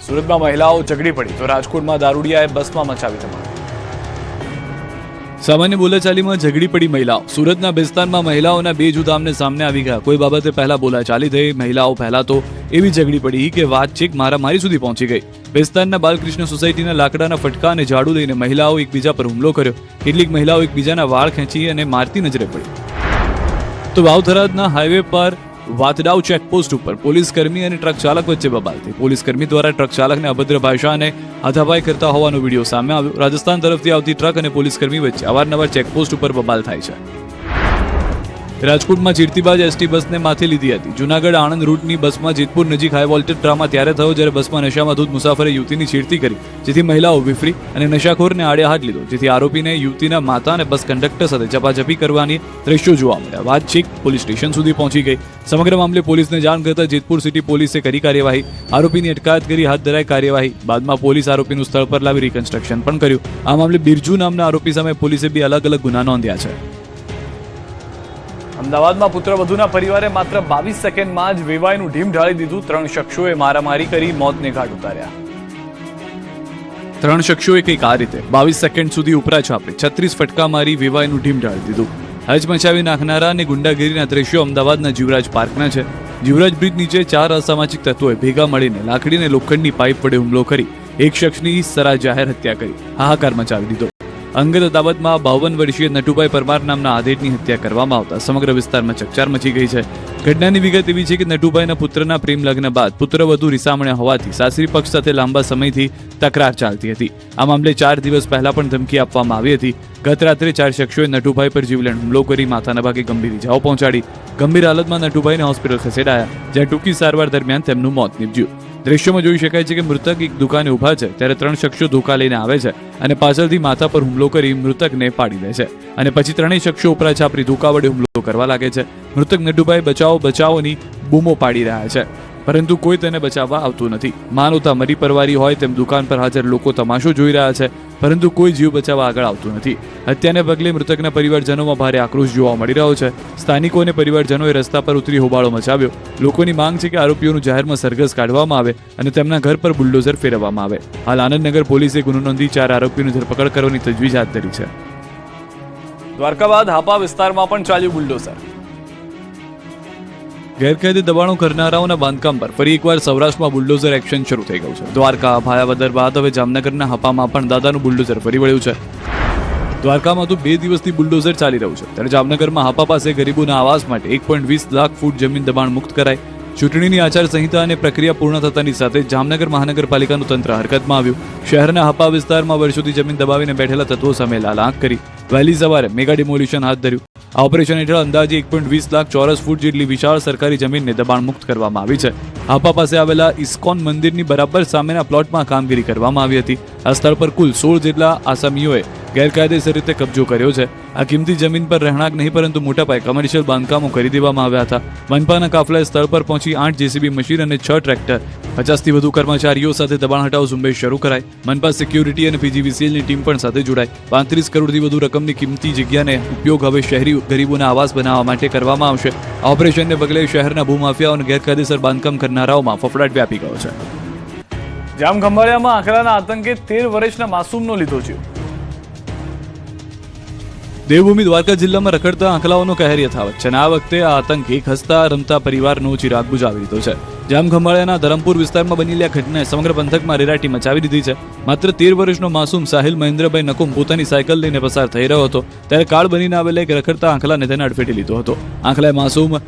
સુરતમાં મહિલાઓ ઝઘડી પડી તો રાજકોટમાં દારૂડિયાએ બસમાં મચાવી ધમાલ। સામાન્ય બોલાચાલીમાં ઝઘડી પડી મહિલાઓ। સુરતના બેસ્તાનમાં મહિલાઓના બે જૂથ આમને સામને આવી ગયા। કોઈ બાબતે પહેલા બોલાચાલી થઈ। મહિલાઓ પહેલા તો એવી ઝઘડી પડી કે વાત છેક મારામારી સુધી પહોંચી ગઈ। બેસ્તાનના બાલકૃષ્ણ સોસાયટીના લાકડાના ફટકા અને ઝાડુ લઈને મહિલાઓ એકબીજા પર હુમલો કર્યો। કેટલીક મહિલાઓ એકબીજાના વાળ ખેંચી અને મારતી નજરે પડી। તો વાવથરાદના હાઈવે પર વાતડાવ ચેકપોસ્ટ ઉપર પોલીસ કર્મી અને ટ્રક ચાલક વચ્ચે બબાલ થઈ। પોલીસ કર્મી દ્વારા ટ્રક ચાલકને અભદ્ર ભાષા અને હાથાપાઈ કરતા હોવાનો વિડીયો સામે આવ્યો। રાજસ્થાન તરફથી આવતી ટ્રક અને પોલીસ કર્મી વચ્ચે અવારનવાર ચેકપોસ્ટ ઉપર બબાલ થાય છે। રાજકોટમાં ચીરતીબાજ એસટી બસને માથે લીધી હતી। જૂનાગઢ આણંદ રૂટની બસમાં જેતપુર નજીક હાઈ વોલ્ટેજ ડ્રામા ત્યારે થયો જ્યારે બસમાં નશામાં ધૂત મુસાફરે યુવતીની છેડતી કરી, જેથી મહિલાઓ વિફરી અને નશાખોરને આડે હાથ લીધો, જેથી આરોપીને યુવતીના માતા અને બસ કંડક્ટર સાથે ઝપાઝપી કરવાની દ્રશ્યો જોવા મળ્યા। વાત છેક પોલીસ સ્ટેશન સુધી પહોંચી ગઈ। સમગ્ર મામલે પોલીસને જાણ કરતા જેતપુર સિટી પોલીસે કરી કાર્યવાહી। આરોપીની અટકાયત કરી હાથ ધરાઈ કાર્યવાહી। બાદમાં પોલીસ આરોપીનું સ્થળ પર લાવી રિકન્સ્ટ્રક્શન પણ કર્યું। આ મામલે બિરજુ નામના આરોપી સામે પોલીસે બે અલગ અલગ ગુના નોંધ્યા છે। અમદાવાદમાં પુત્રવધૂના પરિવારે માત્ર 22 સેકન્ડમાં જ વેવાઈનું ઢીમ ઢાળી દીધું। 3 શખ્સોએ મારામારી કરી મોતને ઘાટ ઉતાર્યા। 3 શખ્સોએ કંઈક આ રીતે 22 સેકન્ડ સુધી ઉપરા છાપરે 36 ફટકા મારી વેવાઈનું ઢીમ ઢાળી દીધું। હચમચાવી નાખનારા અને ગુંડાગીરીના દ્રશ્યો અમદાવાદના જીવરાજ પાર્કના છે। જીવરાજ બ્રિજ નીચે 4 અસામાજિક તત્વોએ ભેગા મળીને લાકડી અને લોખંડની પાઇપ વડે હુમલો કરી એક શખ્સની સરા જાહેર હત્યા કરી હાહાકાર મચાવી દીધો। અંગત અદાવતમાં 52 વર્ષીય નટુભાઈ પરમાર નામના આધેડની હત્યા કરવામાં આવતા સમગ્ર વિસ્તારમાં ચકચાર મચી ગઈ છે। ઘટનાની વિગત એવી છે કે નટુભાઈના પુત્રના પ્રેમ લગ્ન બાદ પુત્રવધુ રીસામણ્યા હોવાથી સાસરી પક્ષ સાથે લાંબા સમયથી તકરાર ચાલતી હતી। આ મામલે 4 દિવસ પહેલા પણ ધમકી આપવામાં આવી હતી। ગત રાત્રે 4 શખ્સોએ નટુભાઈ પર જીવલેણ હુમલો કરી માથાના ભાગે ગંભીર ઇજાઓ પહોંચાડી। ગંભીર હાલતમાં નટુભાઈને હોસ્પિટલ ખસેડાયા, જ્યાં ટૂંકી સારવાર દરમિયાન તેમનું મોત નીપજ્યું। દ્રશ્યોમાં જોઈ શકાય છે કે મૃતક એક દુકાને ઉભા છે ત્યારે 3 શખ્સો ધોકા લઈને આવે છે અને પાછળથી માથા પર હુમલો કરી મૃતકને પાડી દે છે અને પછી 3 શખ્સો ઉપરા છાપરી ધોકા વડે હુમલો કરવા લાગે છે। મૃતક નટુભાઈ બચાવો બચાવોની બૂમો પાડી રહ્યા છે, પરંતુ કોઈ તેને બચાવવા આવતું નથી। માનવતા મરી પરવારી હોય તેમ દુકાન પર હાજર લોકો તમાશો જોઈ રહ્યા છે, પરંતુ કોઈ જીવ બચાવવા આગળ આવતું નથી। હત્યાને પગલે મૃતકના પરિવારજનોમાં ભારે આક્રોશ જોવા મળી રહ્યો છે। સ્થાનિકો અને પરિવારજનોએ રસ્તા પર ઉતરી હોબાળો મચાવ્યો। લોકોની માંગ છે કે આરોપીઓનું જાહેરમાં સરઘસ કાઢવામાં આવે અને તેમના ઘર પર બુલડોઝર ફેરવવામાં આવે। હાલ આનંદનગર પોલીસે ગુનો નોંધી 4 આરોપીઓની ધરપકડ કરવાની તજવીજ હાથ ધરી છે। દ્વારકા બાદ હાપા વિસ્તારમાં પણ ચાલ્યું બુલડોઝર। ગેરકાયદે દબાણો કરનારાઓના બાંધકામ પર ફરી એકવાર સૌરાષ્ટ્રમાં બુલડોઝર એક્શન શરૂ થઈ ગયું છે। દ્વારકા ભાયાવદર બાદ હવે જામનગરના હાપામાં પણ દાદાનું બુલડોઝર ફરી વળ્યું છે। દ્વારકામાં તો 2 દિવસથી બુલડોઝર ચાલી રહ્યું છે, ત્યારે જામનગરમાં હાપા પાસે ગરીબોના આવાસ માટે 1.20 લાખ ફૂટ જમીન દબાણ મુક્ત કરાઈ। ચૂંટણીની આચારસંહિતા અને પ્રક્રિયા પૂર્ણ થતાની સાથે જામનગર મહાનગરપાલિકાનું તંત્ર હરકતમાં આવ્યું। શહેરના હાપા વિસ્તારમાં વર્ષોથી જમીન દબાવીને બેઠેલા તત્વો સામે લાલ આંખ કરી વહેલી સવારે મેગા ડિમોલિશન હાથ ધર્યું। આ ઓપરેશન હેઠળ અંદાજે 1.20 લાખ ચોરસ ફૂટ જેટલી વિશાળ સરકારી જમીનને દબાણ મુક્ત કરવામાં આવી છે। હાપા પાસે આવેલા ઇસ્કોન મંદિરની બરાબર સામેના પ્લોટમાં કામગીરી કરવામાં આવી હતી। આ સ્થળ પર કુલ 16 જેટલા આસામીઓએ ગેરકાયદેસર રીતે કબજો કર્યો છે। આ કિંમતી જમીન પર રહેણાંક નહીં પરંતુ મોટા પાયે કમર્શિયલ બાંધકામો કરી દેવામાં આવ્યા હતા। મનપાના કાફલાએ સ્થળ પર પહોંચી 8 જેસીબી મશીન અને 6 ટ્રેક્ટર 50થી વધુ કર્મચારીઓ સાથે દબાણ હટાવ ઝુંબેશ શરૂ કરાઈ। મનપા સિક્યુરિટી અને પીજીવીસીએલની ટીમ પણ સાથે જોડાઈ। 35 કરોડથી વધુ રકમની કિંમતી જગ્યાને ઉપયોગ હવે શહેરી ગરીબોના આવાસ બનાવવા માટે કરવામાં આવશે। આ ઓપરેશનને પગલે શહેરના ભૂમાફિયાઓ અને ગેરકાયદેસર બાંધકામ કરનારાઓમાં ફફડાટ વ્યાપી ગયો છે। જામખંભાળિયામાં આંકડાના આતંકે 13 વર્ષના માસૂમનો લીધો જીવ। દેવભૂમિ દ્વારકા જિલ્લામાં રખડતા આંકલાઓનો કહેર યથાવત છે અને આ વખતે આ આતંક એક હસતા રમતા પરિવારનો ચિરાગ બુઝાવી દીધો છે। જામખંભાળિયાના ધરમપુર વિસ્તારમાં બનેલી આ ઘટનાએ સમગ્ર પંથકમાં રેરાટી મચાવી દીધી છે। માત્ર 13 વર્ષનો માસૂમ સાહિલ મહેન્દ્રભાઈ નકુમ પોતાની સાયકલ લઈને પસાર થઈ રહ્યો હતો ત્યારે કાળ બનીને આવેલા એક રખડતા આંકલાને તેને અડફેટે લીધો હતો। આંકલાએ માસૂમ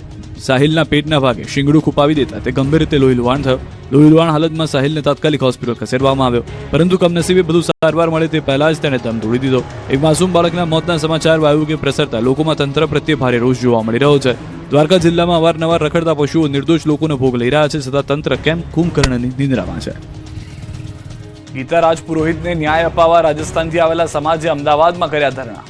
સાહિલના પેટના ભાગે શીંગડું ખૂપાવી દેતા તે ગંભીર રીતે લોહીલુહાણ થયો। લોહીલુહાણ હાલતમાં સાહિલને તાત્કાલિક હોસ્પિટલ ખસેડવામાં આવ્યો, પરંતુ કમનસીબે બધું સારવાર મળે તે પહેલા જ તેણે દમ તોડી દીધો। એક માસૂમ બાળકના મોતના સમાચાર વાયુકે પ્રસરતા લોકોમાં તંત્ર પ્રત્યે ભારે રોષ જોવા મળી રહ્યો છે। દ્વારકા જિલ્લામાં અવારનવાર રખડતા પશુઓ નિર્દોષ લોકોને ભોગ લઈ રહ્યા છે, છતાં તંત્ર કેમ કુંભકર્ણની નિંદ્રામાં છે। ગીતા રાજ પુરોહિતને ન્યાય અપાવવા રાજસ્થાનથી આવેલા સમાજે અમદાવાદમાં કર્યા ધરણા।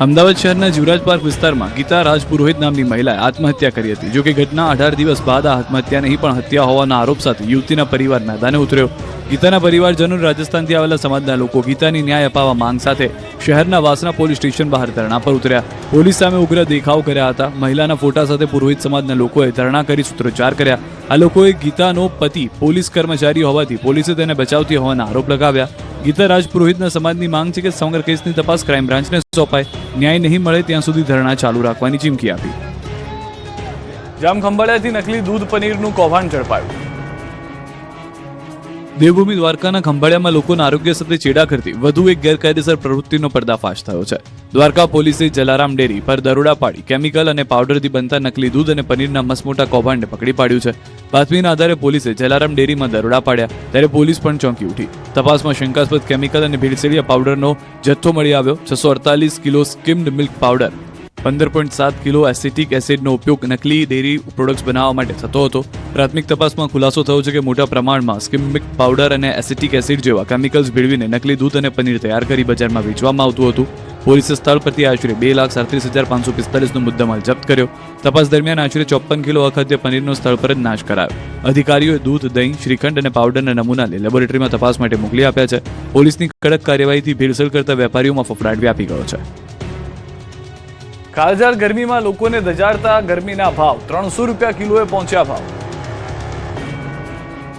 અમદાવાદ શહેરના જીવરાજ પાર્ક વિસ્તારમાં ગીતા રાજપુરોહિત નામની મહિલાએ આત્મહત્યા કરી હતી. જોકે ઘટના 18 દિવસ બાદ આ આત્મહત્યા નહીં પણ હત્યા હોવાના આરોપ સાથે યુવતીના પરિવાર મેદાને ઉતર્યો. ગીતાના પરિવારજનો રાજસ્થાનથી આવેલા સમાજના લોકો ગીતાની ન્યાય અપાવવા માંગ સાથે શહેરના વાસણા પોલીસ સ્ટેશન બહાર ધરણા પર ઉતર્યા. પોલીસ સામે ઉગ્ર દેખાવ કર્યા હતા. મહિલાના ફોટા સાથે પુરોહિત સમાજના લોકોએ ધરણા કરી સૂત્રોચ્ચાર કર્યા. આ લોકોએ ગીતાનો પતિ પોલીસ કર્મચારી હોવાથી પોલીસે તેને બચાવતી હોવાના આરોપ લગાવ્યા. ગીતા રાજપુરોહિતના સમાજની માંગ છે કે સમગ્ર કેસની તપાસ ક્રાઇમ બ્રાન્ચને સોંપાય. ન્યાય નહીં મળે ત્યાં સુધી ધરણા ચાલુ રાખવાની ચીમકી આપી. જામખંભાળિયાથી નકલી દૂધ પનીરનું કૌભાંડ ઝડપાયું. દેવભૂમિ દ્વારકાના ખંભાળિયામાં લોકોના આરોગ્ય સાથે ચેડા કરતી વધુ એક ગેરકાયદેસર પ્રવૃત્તિનો પર્દાફાશ થયો છે. દ્વારકા પોલીસે જલારામ ડેરી પર દરોડા પાડી કેમિકલ અને પાવડરથી બનતા નકલી દૂધ અને પનીરના મસમોટા કૌભાંડને પકડી પાડ્યું છે. બાતમીના આધારે પોલીસે જલારામ ડેરીમાં દરોડા પાડ્યા ત્યારે પોલીસ પણ ચોંકી ઉઠી. તપાસમાં શંકાસ્પદ કેમિકલ અને ભેળસેળિયા પાવડરનો જથ્થો મળી આવ્યો. 648 kilo skimmed milk powder, 15.7 kilo acetic એસિડનો ઉપયોગ નકલી ડેરી પ્રોડક્ટ્સ બનાવવા માટે થતો હતો. પ્રાથમિક તપાસમાં ખુલાસો થયો છે કે મોટા પ્રમાણમાં સ્કિમ મિલ્ક પાવડર અને એસિટિક એસિડ જેવા કેમિકલ્સ ભેળવીને નકલી દૂધ અને પનીર તૈયાર કરી બજારમાં વેચવામાં આવતું હતું. પોલીસે સ્થળ પરથી આશરે 2,37,545નો મુદ્દામાલ જપ્ત કર્યો. તપાસ દરમિયાન આશરે 54 કિલો અખાદ્ય પનીરનો સ્થળ પર જ નાશ કરાયો. અધિકારીઓએ દૂધ, દહીં, શ્રીખંડ અને પાવડરના નમૂના લઈ લેબોરેટરીમાં તપાસ માટે મોકલી આપ્યા છે. પોલીસની કડક કાર્યવાહીથી ભેળસેળ કરતા વેપારીઓમાં ફફડાટ વ્યાપી ગયો છે. કાળઝાળ ગરમીમાં લોકોને દજાડતા ગરમીના ભાવ, 300 રૂપિયા કિલોએ પહોંચ્યા ભાવ.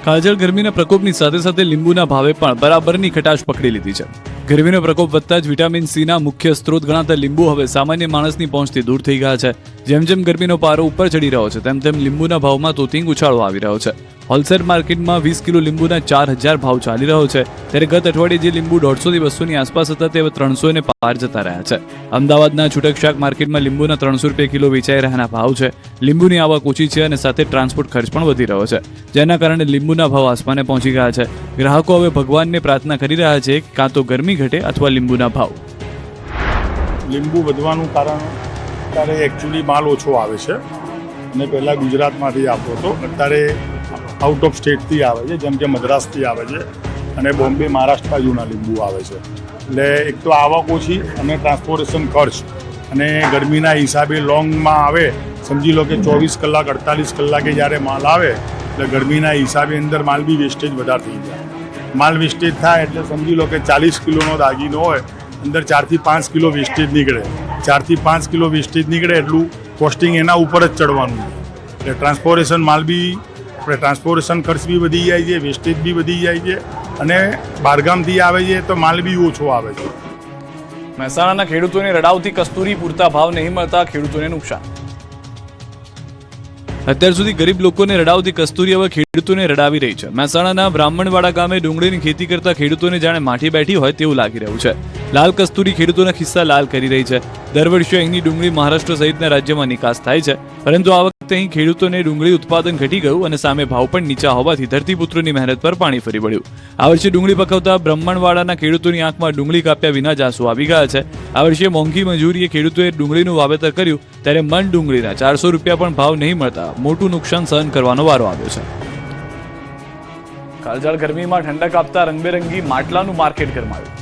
કાળઝાળ ગરમીના પ્રકોપની સાથે સાથે લીંબુના ભાવે પણ બરાબરની ખટાશ પકડી લીધી છે. ગરમીનો પ્રકોપ વધતા જ વિટામિન સીના મુખ્ય સ્ત્રોત ગણાતા લીંબુ હવે સામાન્ય માણસની પહોંચથી દૂર થઈ ગયા છે. જેમ જેમ ગરમીનો પારો ઉપર ચડી રહ્યો છે તેમ તેમ લીંબુના ભાવમાં તોતિંગ ઉછાળો આવી રહ્યો છે. હોલસેલ માર્કેટમાં 20 કિલો લીંબુના 4,000 ભાવ ચાલી રહ્યો છે. ત્યારે ગત અઠવાડિયે જે લીંબુ 150 થી 200ની આસપાસ હતા તે હવે 300 ને પાર જતા રહ્યા છે. અમદાવાદના છૂટક શાક માર્કેટમાં લીંબુના 300 રૂપિયા કિલો વેચાઈ રહેવાના ભાવ છે. લીંબુની આવક ઓછી છે અને સાથે ટ્રાન્સપોર્ટ ખર્ચ પણ વધી રહ્યો છે, જેના કારણે લીંબુના ભાવ આસમાને પહોંચી ગયા છે. ગ્રાહકો હવે ભગવાનને પ્રાર્થના કરી રહ્યા છે કે કાં તો ગરમી ઘટે અથવા લીંબુના ભાવ. લીંબુ વધવાનું કારણ અત્યારે એકચ્યુઅલી માલ ઓછો આવે છે અને પહેલાં ગુજરાતમાંથી આવતો હતો, અત્યારે આઉટ ઓફ સ્ટેટથી આવે છે, જેમ કે મદ્રાસથી આવે છે અને બોમ્બે, મહારાષ્ટ્ર બાજુના લીંબુ આવે છે. એટલે એક તો આવક ઓછી અને ટ્રાન્સપોર્ટેશન ખર્ચ અને ગરમીના હિસાબે લોંગમાં આવે, સમજી લો કે 24 કલાક 48 કલાકે જ્યારે માલ આવે એટલે ગરમીના હિસાબે અંદર માલ બી વેસ્ટેજ વધારે થઈ જાય. માલ વેસ્ટેજ થાય એટલે સમજી લો કે 40 કિલોનો દાગીનો હોય, અંદર 4 થી 5 કિલો વેસ્ટેજ નીકળે. 4 થી 5 કિલો વેસ્ટેજ નીકળે એટલું કોસ્ટિંગ એના ઉપર જ ચડવાનું. એટલે ટ્રાન્સપોર્ટેશન માલ બી ટ્રાન્સપોર્ટેશન ખર્ચ બી વધી જાય છે, વેસ્ટેજ બી વધી જાય છે અને બહારગામથી આવે છે તો માલ બી ઓછો આવે છે. મહેસાણાના ખેડૂતોને રડાવતી કસ્તુરી પૂરતા ભાવ નહીં મળતા ખેડૂતોને નુકસાન. અત્યાર સુધી ગરીબ લોકોને રડાવતી કસ્તુરી હવે ખેડૂતોને રડાવી રહી છે. મહેસાણાના બ્રાહ્મણવાડા ગામે ડુંગળીની ખેતી કરતા ખેડૂતોને જાણે માઠી બેઠી હોય તેવું લાગી રહ્યું છે. લાલ કસ્તુરી ખેડૂતોના ખિસ્સા લાલ કરી રહી છે. દર વર્ષે અહીંની ડુંગળી મહારાષ્ટ્ર સહિતના રાજ્યમાં નિકાસ થાય છે, પરંતુ આ વખતે અહીં ખેડૂતોને ડુંગળી ઉત્પાદન ઘટી ગયું અને સામે ભાવ પણ નીચા હોવાથી ધરતીપુત્રોની મહેનત પર પાણી ફરી વળ્યું. આ વર્ષે ડુંગળી પકવતા બ્રાહ્મણવાડાના ખેડૂતોની આંખમાં ડુંગળી કાપ્યા વિના જ આંસુ આવી ગયા છે. આ વર્ષે મોંઘી મજૂરીએ ખેડૂતોએ ડુંગળીનું વાવેતર કર્યું ત્યારે મણ ડુંગળીના 400 રૂપિયા પણ ભાવ નહીં મળતા મોટું નુકસાન સહન કરવાનો વારો આવ્યો છે. કાળઝાળ ગરમીમાં ઠંડક આપતા રંગબેરંગી માટલાનું માર્કેટ ગરમાયું.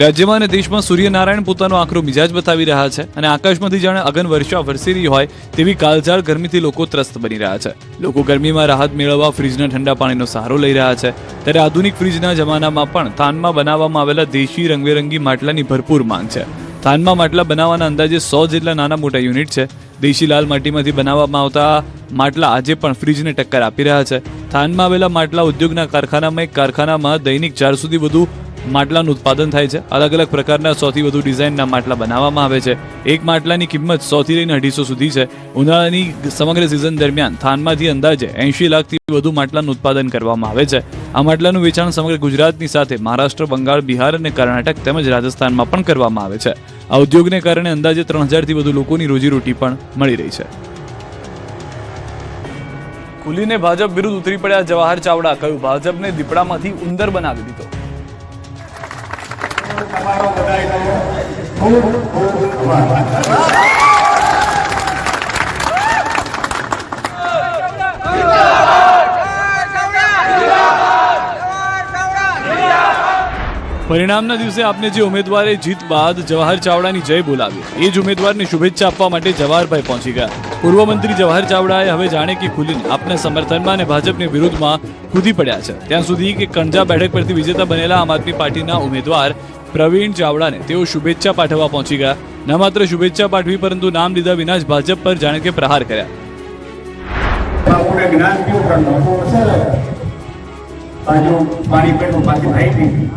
રાજ્યમાં અને દેશમાં સૂર્યનારાયણ પોતાનો આકરો મિજાજ બતાવી રહ્યા છે અને આકાશમાંથી જાણે અગન વર્ષા વરસી રહી હોય તેવી કાળઝાળ ગરમીથી લોકો ત્રસ્ત બની રહ્યા છે. લોકો ગરમીમાં રાહત મેળવવા ફ્રીજના ઠંડા પાણીનો સહારો લઈ રહ્યા છે. ત્યારે આધુનિક ફ્રીજના જમાનામાં પણ થાનમાં બનાવવામાં આવેલા દેશી રંગબેરંગી માટલાની ભરપૂર માંગ છે. થાનમાં માટલા બનાવવાના અંદાજે 100 જેટલા નાના મોટા યુનિટ છે. દેશી લાલ માટીમાંથી બનાવવામાં આવતા માટલા આજે પણ ફ્રીજને ટક્કર આપી રહ્યા છે. થાનમાં આવેલા માટલા ઉદ્યોગના કારખાનામાં એક કારખાનામાં દૈનિક 4 સુધી વધુ માટલાનું ઉત્પાદન થાય છે. અલગ અલગ પ્રકારના 100 થી વધુ ડિઝાઇનના માટલા બનાવવામાં આવે છે. એક માટલાની કિંમત 100 થી લઈને 250 સુધી છે. ઉનાળાની સમગ્ર સિઝન દરમિયાન થાનમાંથી અંદાજે 80 લાખથી વધુ માટલાનું ઉત્પાદન કરવામાં આવે છે. આ માટલાનું વેચાણ સમગ્ર ગુજરાતની સાથે મહારાષ્ટ્ર, બંગાળ, બિહાર અને કર્ણાટક તેમજ રાજસ્થાનમાં પણ કરવામાં આવે છે. આ ઉદ્યોગને કારણે અંદાજે 3000 થી વધુ લોકોની રોજીરોટી પણ મળી રહી છે. ખુલીને ભાજપ વિરુદ્ધ ઉતરી પડ્યા જવાહર ચાવડા, કહ્યું ભાજપને દીપડામાંથી ઉંદર બનાવી દીધો. પરિણામના દિવસે આપને જે ઉમેદવારે જીત બાદ જવાહર ચાવડાની જય બોલાવી એ જ ઉમેદવારને શુભેચ્છા આપવા માટે જવાહરભાઈ પહોંચી ગયા. પૂર્વ મંત્રી જવાહર ચાવડાએ હવે જાણે કે ખુલીને આપના સમર્થનમાં અને ભાજપની વિરુદ્ધમાં કૂદી પડ્યા છે. ત્યાં સુધી કે કણજા બેઠક પરથી વિજેતા બનેલા આમ આદમી પાર્ટીના ઉમેદવાર પ્રવીણ ચાવડાને તેઓ શુભેચ્છા પાઠવવા પહોંચી ગયા. ન માત્ર શુભેચ્છા પાઠવી પરંતુ નામ લીધા વિના જ ભાજપ પર જાણે કે પ્રહાર કર્યા. પાણી પેટમાં પાછી થઈ ગઈ.